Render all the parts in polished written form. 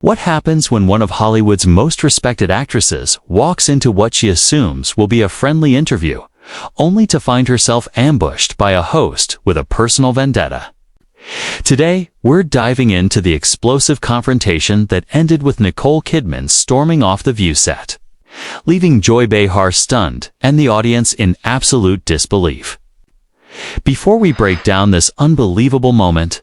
What happens when one of Hollywood's most respected actresses walks into what she assumes will be a friendly interview, only to find herself ambushed by a host with a personal vendetta? Today, we're diving into the explosive confrontation that ended with Nicole Kidman storming off the View set, leaving Joy Behar stunned and the audience in absolute disbelief. Before we break down this unbelievable moment,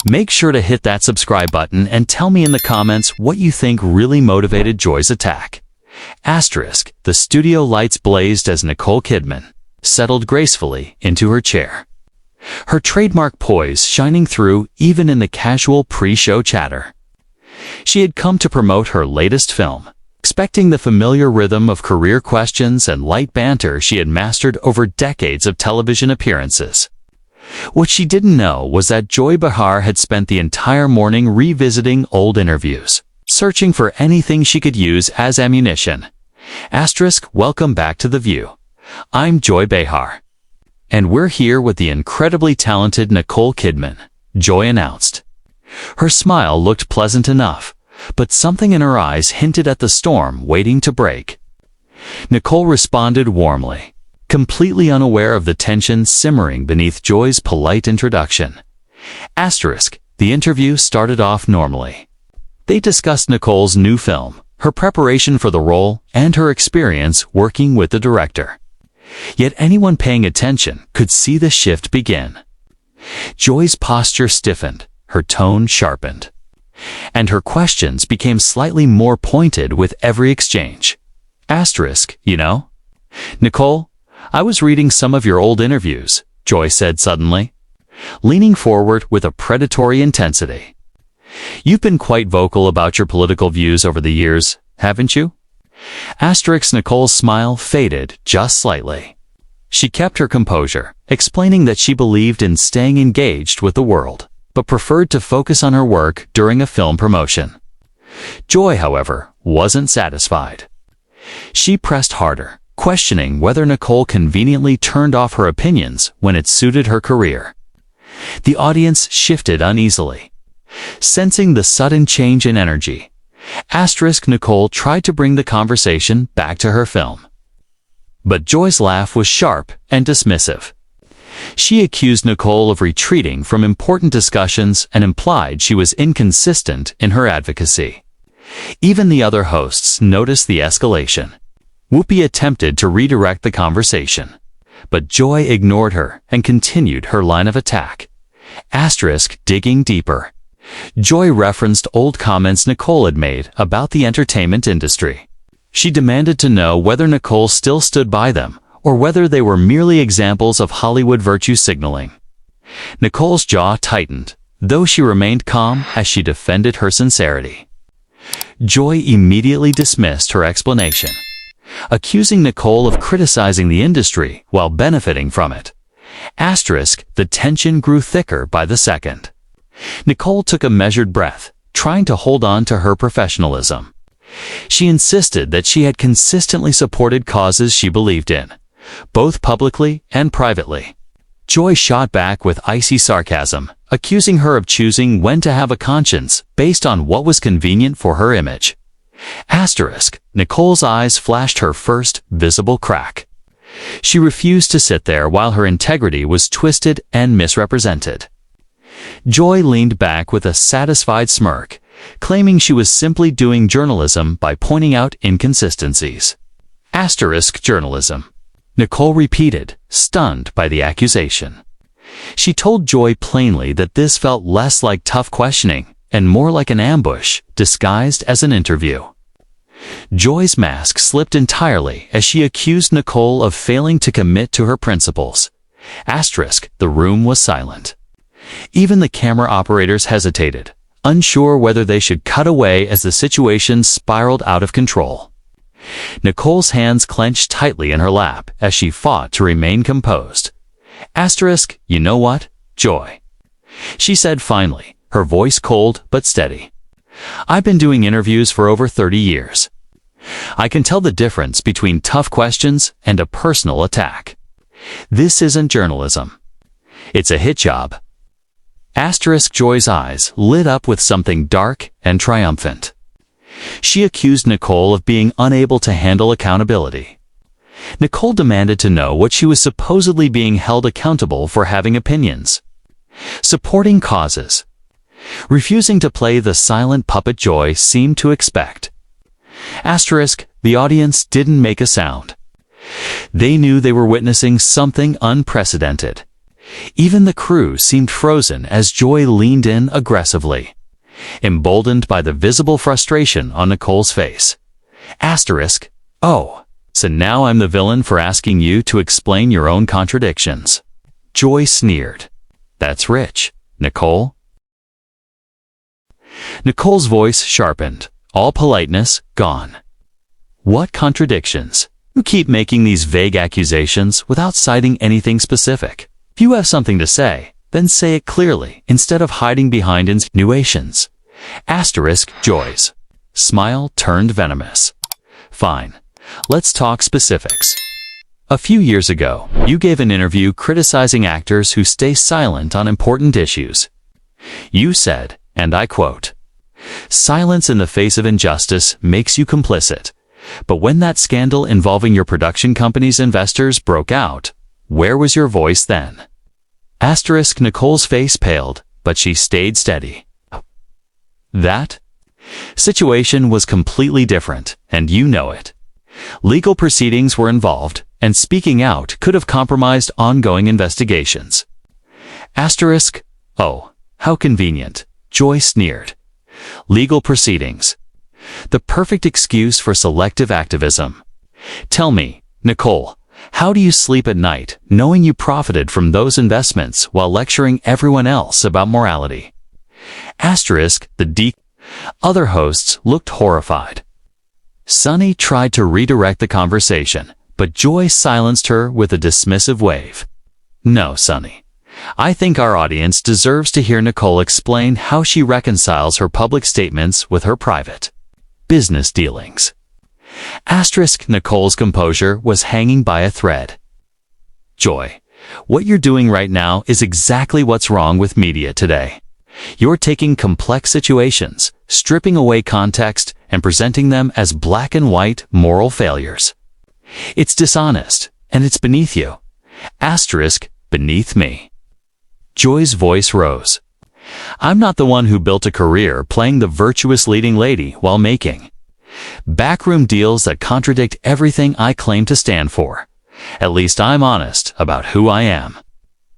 make sure to hit that subscribe button and tell me in the comments what you think really motivated Joy's attack. The studio lights blazed as Nicole Kidman settled gracefully into her chair, her trademark poise shining through even in the casual pre-show chatter. She had come to promote her latest film, expecting the familiar rhythm of career questions and light banter she had mastered over decades of television appearances. What she didn't know was that Joy Behar had spent the entire morning revisiting old interviews, searching for anything she could use as ammunition. Welcome back to The View. I'm Joy Behar, and we're here with the incredibly talented Nicole Kidman, Joy announced. Her smile looked pleasant enough, but something in her eyes hinted at the storm waiting to break. Nicole responded warmly, completely unaware of the tension simmering beneath Joy's polite introduction. The interview started off normally. They discussed Nicole's new film, her preparation for the role, and her experience working with the director. Yet anyone paying attention could see the shift begin. Joy's posture stiffened, her tone sharpened, and her questions became slightly more pointed with every exchange. Nicole, I was reading some of your old interviews, Joy said suddenly, leaning forward with a predatory intensity. You've been quite vocal about your political views over the years, haven't you? Nicole's smile faded just slightly. She kept her composure, explaining that she believed in staying engaged with the world, but preferred to focus on her work during a film promotion. Joy, however, wasn't satisfied. She pressed harder, questioning whether Nicole conveniently turned off her opinions when it suited her career. The audience shifted uneasily, sensing the sudden change in energy. Nicole tried to bring the conversation back to her film, but Joy's laugh was sharp and dismissive. She accused Nicole of retreating from important discussions and implied she was inconsistent in her advocacy. Even the other hosts noticed the escalation. Whoopi attempted to redirect the conversation, but Joy ignored her and continued her line of attack. Digging deeper. Joy referenced old comments Nicole had made about the entertainment industry. She demanded to know whether Nicole still stood by them, or whether they were merely examples of Hollywood virtue signaling. Nicole's jaw tightened, though she remained calm as she defended her sincerity. Joy immediately dismissed her explanation, accusing Nicole of criticizing the industry while benefiting from it. The tension grew thicker by the second. Nicole took a measured breath, trying to hold on to her professionalism. She insisted that she had consistently supported causes she believed in, both publicly and privately. Joy shot back with icy sarcasm, accusing her of choosing when to have a conscience based on what was convenient for her image. Nicole's eyes flashed her first visible crack. She refused to sit there while her integrity was twisted and misrepresented. Joy leaned back with a satisfied smirk, claiming she was simply doing journalism by pointing out inconsistencies. Journalism, Nicole repeated, stunned by the accusation. She told Joy plainly that this felt less like tough questioning and more like an ambush disguised as an interview. Joy's mask slipped entirely as she accused Nicole of failing to commit to her principles. The room was silent. Even the camera operators hesitated, unsure whether they should cut away as the situation spiraled out of control. Nicole's hands clenched tightly in her lap as she fought to remain composed. You know what, Joy? She said finally, her voice cold but steady. I've been doing interviews for over 30 years. I can tell the difference between tough questions and a personal attack. This isn't journalism. It's a hit job. Joy's eyes lit up with something dark and triumphant. She accused Nicole of being unable to handle accountability. Nicole demanded to know what she was supposedly being held accountable for: having opinions, supporting causes, refusing to play the silent puppet Joy seemed to expect. Asterisk, the audience didn't make a sound. They knew they were witnessing something unprecedented. Even the crew seemed frozen as Joy leaned in aggressively, emboldened by the visible frustration on Nicole's face. Asterisk, oh, so now I'm the villain for asking you to explain your own contradictions. Joy sneered. That's rich, Nicole. Nicole's voice sharpened, all politeness gone. What contradictions? You keep making these vague accusations without citing anything specific. If you have something to say, then say it clearly instead of hiding behind insinuations. Asterisk, Joy's smile turned venomous. Fine, let's talk specifics. A few years ago, you gave an interview criticizing actors who stay silent on important issues. You said, and I quote, "Silence in the face of injustice makes you complicit. But when that scandal involving your production company's investors broke out, where was your voice then?" Asterisk, Nicole's face paled, but she stayed steady. That situation was completely different, and you know it. Legal proceedings were involved, and speaking out could have compromised ongoing investigations. Asterisk, oh, how convenient, Joy sneered. Legal proceedings. The perfect excuse for selective activism. Tell me, Nicole, how do you sleep at night knowing you profited from those investments while lecturing everyone else about morality? Asterisk, Other hosts looked horrified. Sunny tried to redirect the conversation, but Joy silenced her with a dismissive wave. No, Sunny. I think our audience deserves to hear Nicole explain how she reconciles her public statements with her private business dealings. Asterisk, Nicole's composure was hanging by a thread. Joy, what you're doing right now is exactly what's wrong with media today. You're taking complex situations, stripping away context, and presenting them as black and white moral failures. It's dishonest, and it's beneath you. Asterisk, beneath me. Joy's voice rose. I'm not the one who built a career playing the virtuous leading lady while making backroom deals that contradict everything I claim to stand for. At least I'm honest about who I am.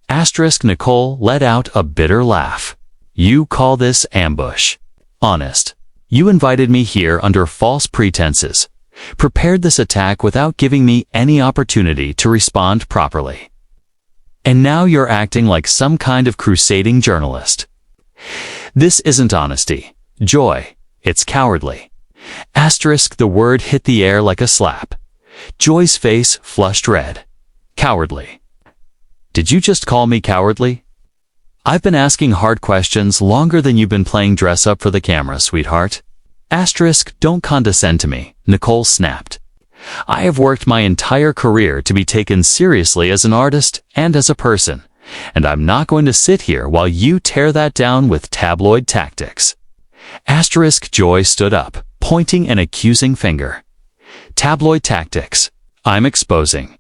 Asterisk, Nicole let out a bitter laugh. You call this ambush? Honest. You invited me here under false pretenses, prepared this attack without giving me any opportunity to respond properly. And now you're acting like some kind of crusading journalist. This isn't honesty, Joy. It's cowardly. Asterisk, the word hit the air like a slap. Joy's face flushed red. Cowardly. Did you just call me cowardly? I've been asking hard questions longer than you've been playing dress up for the camera, sweetheart. Asterisk, don't condescend to me, Nicole snapped. I have worked my entire career to be taken seriously as an artist and as a person, and I'm not going to sit here while you tear that down with tabloid tactics. Asterisk, Joy stood up, pointing an accusing finger. Tabloid tactics. I'm exposing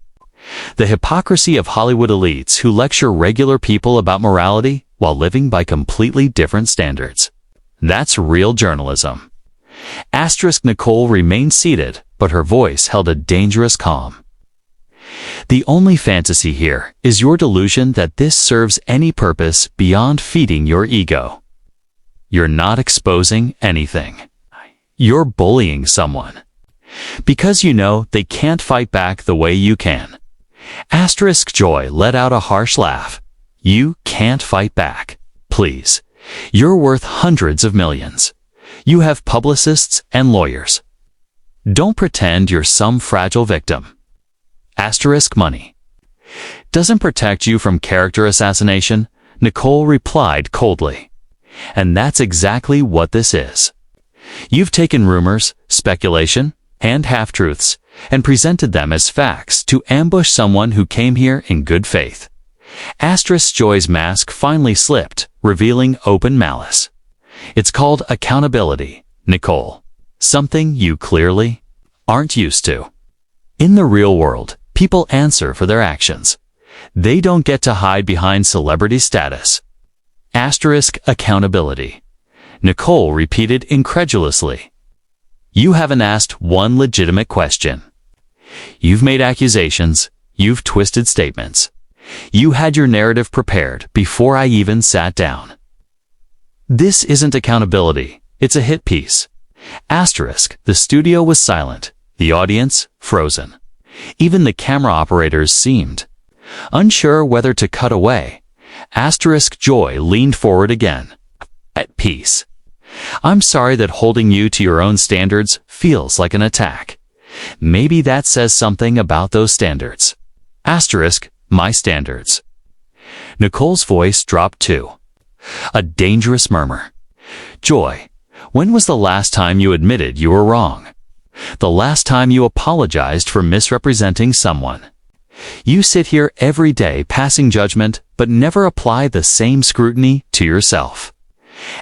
the hypocrisy of Hollywood elites who lecture regular people about morality while living by completely different standards. That's real journalism. Asterisk, Nicole remained seated, but her voice held a dangerous calm. The only fantasy here is your delusion that this serves any purpose beyond feeding your ego. You're not exposing anything. You're bullying someone. Because you know they can't fight back the way you can. Asterisk, Joy let out a harsh laugh. You can't fight back. Please. You're worth hundreds of millions. You have publicists and lawyers. Don't pretend you're some fragile victim. Asterisk, money doesn't protect you from character assassination, Nicole replied coldly. And that's exactly what this is. You've taken rumors, speculation, and half-truths, and presented them as facts to ambush someone who came here in good faith. Asterisk, Joy's mask finally slipped, revealing open malice. It's called accountability, Nicole. something you clearly aren't used to. In the real world, people answer for their actions. They don't get to hide behind celebrity status. Asterisk accountability. Nicole repeated incredulously. You haven't asked one legitimate question. You've made accusations. You've twisted statements. You had your narrative prepared before I even sat down. This isn't accountability. It's a hit piece. Asterisk. The studio was silent. The audience frozen. Even the camera operators seemed unsure whether to cut away. Asterisk. Joy leaned forward again. At peace. I'm sorry that holding you to your own standards feels like an attack. Maybe that says something about those standards. Asterisk. My standards. Nicole's voice dropped too. A dangerous murmur. Joy, when was the last time you admitted you were wrong? The last time you apologized for misrepresenting someone? You sit here every day passing judgment, but never apply the same scrutiny to yourself.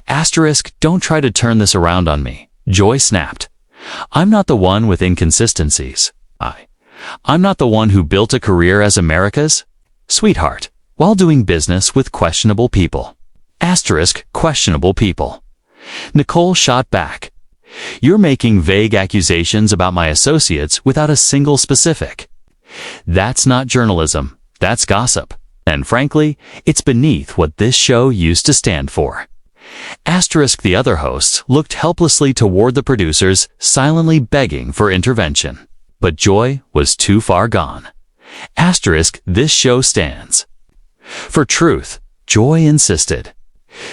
Asterisk. Don't try to turn this around on me. Joy snapped. I'm not the one with inconsistencies. I'm not the one who built a career as America's sweetheart while doing business with questionable people. Asterisk. Questionable people. Nicole shot back. You're making vague accusations about my associates without a single specific. That's not journalism. That's gossip. And frankly, it's beneath what this show used to stand for. Asterisk. The other hosts looked helplessly toward the producers, silently begging for intervention. But Joy was too far gone. Asterisk. This show stands for truth. Joy insisted.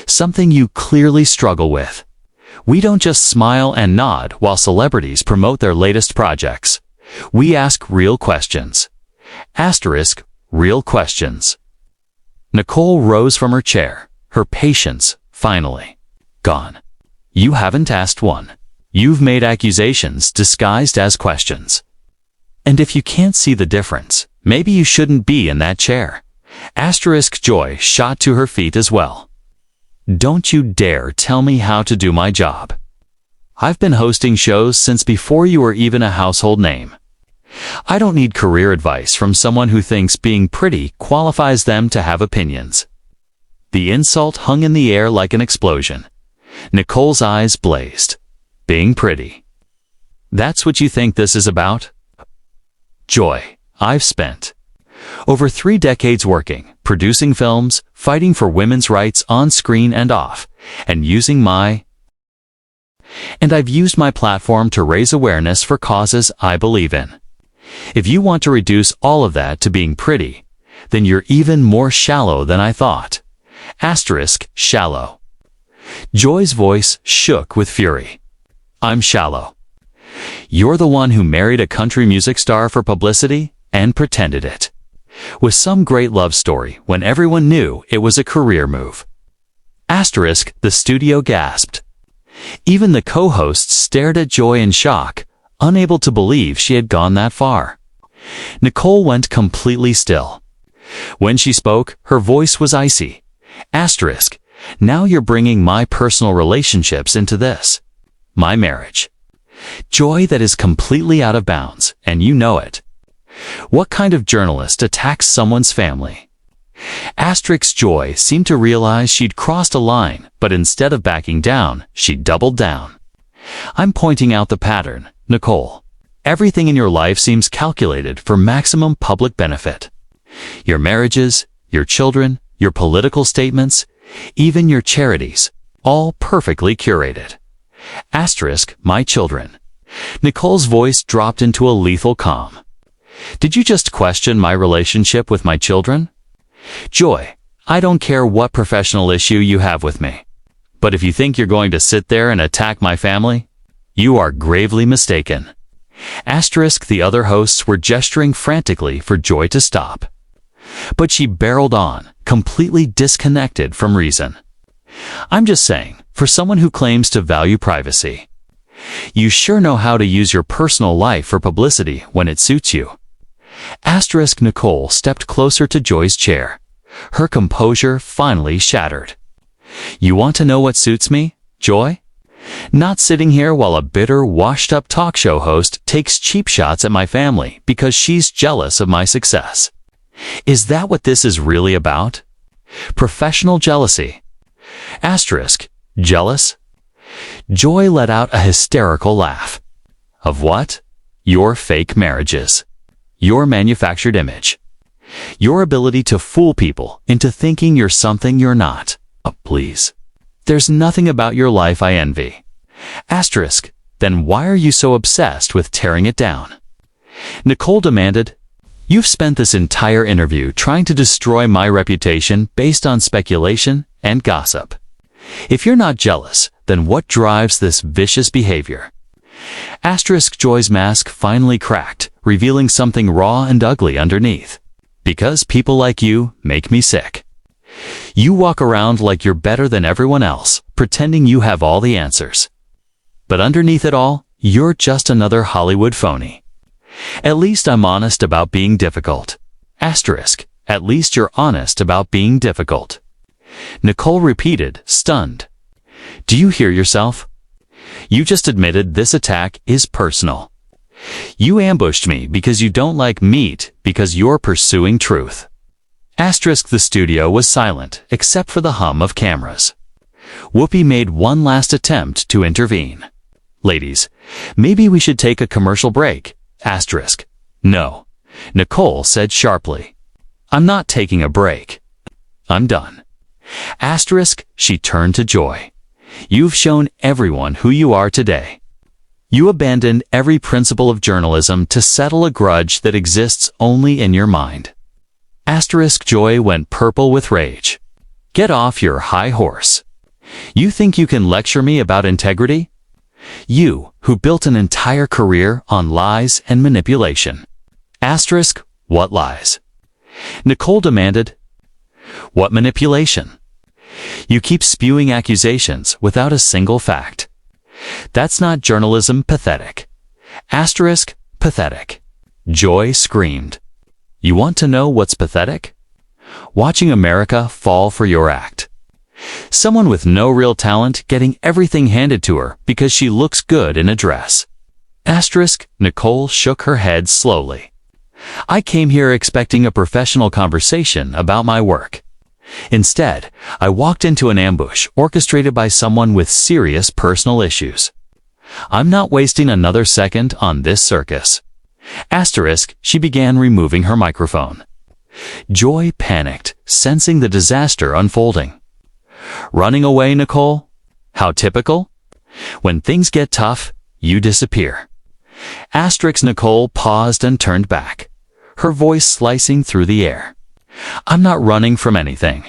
Something you clearly struggle with. We don't just smile and nod while celebrities promote their latest projects. We ask real questions. Asterisk. Real questions. Nicole rose from her chair, her patience finally gone. You haven't asked one. You've made accusations disguised as questions. And if you can't see the difference, maybe you shouldn't be in that chair. Asterisk. Joy shot to her feet as well. Don't you dare tell me how to do my job. I've been hosting shows since before you were even a household name. I don't need career advice from someone who thinks being pretty qualifies them to have opinions. The insult hung in the air like an explosion. Nicole's eyes blazed. Being pretty. That's what you think this is about? Joy, I've spent over 3 decades working, producing films, fighting for women's rights on screen and off, and I've used my platform to raise awareness for causes I believe in. If you want to reduce all of that to being pretty, then you're even more shallow than I thought. Asterisk. Shallow. Joy's voice shook with fury. I'm shallow. You're the one who married a country music star for publicity and pretended it was some great love story when everyone knew it was a career move. Asterisk. The studio gasped. Even the co-hosts stared at Joy in shock, unable to believe she had gone that far. Nicole went completely still. When she spoke, her voice was icy. Asterisk. Now you're bringing my personal relationships into this. My marriage. Joy, that is completely out of bounds, and you know it. What kind of journalist attacks someone's family? Asterisk. Joy seemed to realize she'd crossed a line, but instead of backing down, she doubled down. I'm pointing out the pattern, Nicole. Everything in your life seems calculated for maximum public benefit. Your marriages, your children, your political statements, even your charities, all perfectly curated. Asterisk. My children. Nicole's voice dropped into a lethal calm. Did you just question my relationship with my children? Joy, I don't care what professional issue you have with me. But if you think you're going to sit there and attack my family, you are gravely mistaken. Asterisk. The other hosts were gesturing frantically for Joy to stop. But she barreled on, completely disconnected from reason. I'm just saying, for someone who claims to value privacy, you sure know how to use your personal life for publicity when it suits you. Asterisk. Nicole stepped closer to Joy's chair. Her composure finally shattered. You want to know what suits me, Joy? Not sitting here while a bitter, washed-up talk show host takes cheap shots at my family because she's jealous of my success. Is that what this is really about? Professional jealousy. Asterisk. Jealous? Joy let out a hysterical laugh. Of what? Your fake marriages. Your manufactured image. Your ability to fool people into thinking you're something you're not. Oh, please. There's nothing about your life I envy. Asterisk. Then why are you so obsessed with tearing it down? Nicole demanded, You've spent this entire interview trying to destroy my reputation based on speculation and gossip. If you're not jealous, then what drives this vicious behavior? Asterisk. Joy's mask finally cracked, revealing something raw and ugly underneath. Because people like you make me sick. You walk around like you're better than everyone else, pretending you have all the answers. But underneath it all, you're just another Hollywood phony. At least I'm honest about being difficult. Asterisk. At least you're honest about being difficult. Nicole repeated, stunned. Do you hear yourself? You just admitted this attack is personal. You ambushed me because you don't like meat because you're pursuing truth. Asterisk. The studio was silent, except for the hum of cameras. Whoopi made one last attempt to intervene. Ladies, maybe we should take a commercial break. Asterisk. No. Nicole said sharply. I'm not taking a break. I'm done. Asterisk. She turned to Joy. You've shown everyone who you are today. You abandoned every principle of journalism to settle a grudge that exists only in your mind. Asterisk. Joy went purple with rage. Get off your high horse. You think you can lecture me about integrity? You, who built an entire career on lies and manipulation. Asterisk. What lies? Nicole demanded. What manipulation? You keep spewing accusations without a single fact. That's not journalism. Pathetic. Asterisk. Pathetic. Joy screamed. You want to know what's pathetic? Watching America fall for your act. Someone with no real talent getting everything handed to her because she looks good in a dress. Asterisk. Nicole shook her head slowly. I came here expecting a professional conversation about my work. Instead, I walked into an ambush orchestrated by someone with serious personal issues. I'm not wasting another second on this circus. Asterisk. She began removing her microphone. Joy panicked, sensing the disaster unfolding. Running away, Nicole? How typical. When things get tough, you disappear. Asterisk. Nicole paused and turned back, her voice slicing through the air. I'm not running from anything.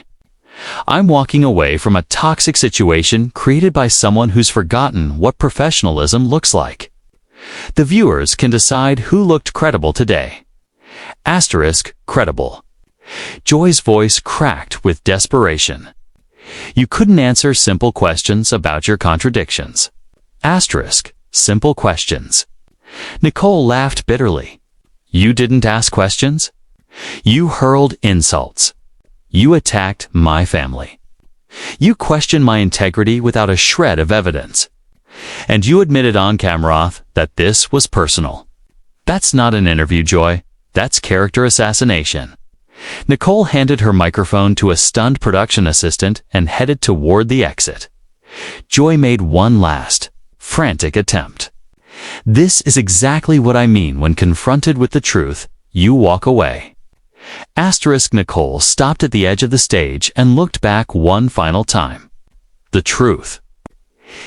I'm walking away from a toxic situation created by someone who's forgotten what professionalism looks like. The viewers can decide who looked credible today. Asterisk. Credible. Joy's voice cracked with desperation. You couldn't answer simple questions about your contradictions. Asterisk. Simple questions. Nicole laughed bitterly. You didn't ask questions? You hurled insults. You attacked my family. You questioned my integrity without a shred of evidence. And you admitted on camera that this was personal. That's not an interview, Joy. That's character assassination. Nicole handed her microphone to a stunned production assistant and headed toward the exit. Joy made one last, frantic attempt. This is exactly what I mean when confronted with the truth. You walk away. Asterisk. Nicole stopped at the edge of the stage and looked back one final time. The truth.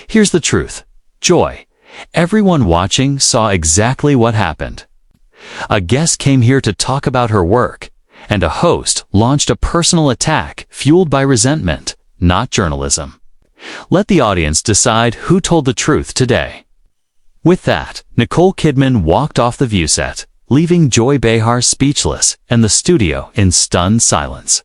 Here's the truth. Joy, everyone watching saw exactly what happened. A guest came here to talk about her work, and a host launched a personal attack fueled by resentment, not journalism. Let the audience decide who told the truth today. With that, Nicole Kidman walked off the view set, leaving Joy Behar speechless and the studio in stunned silence.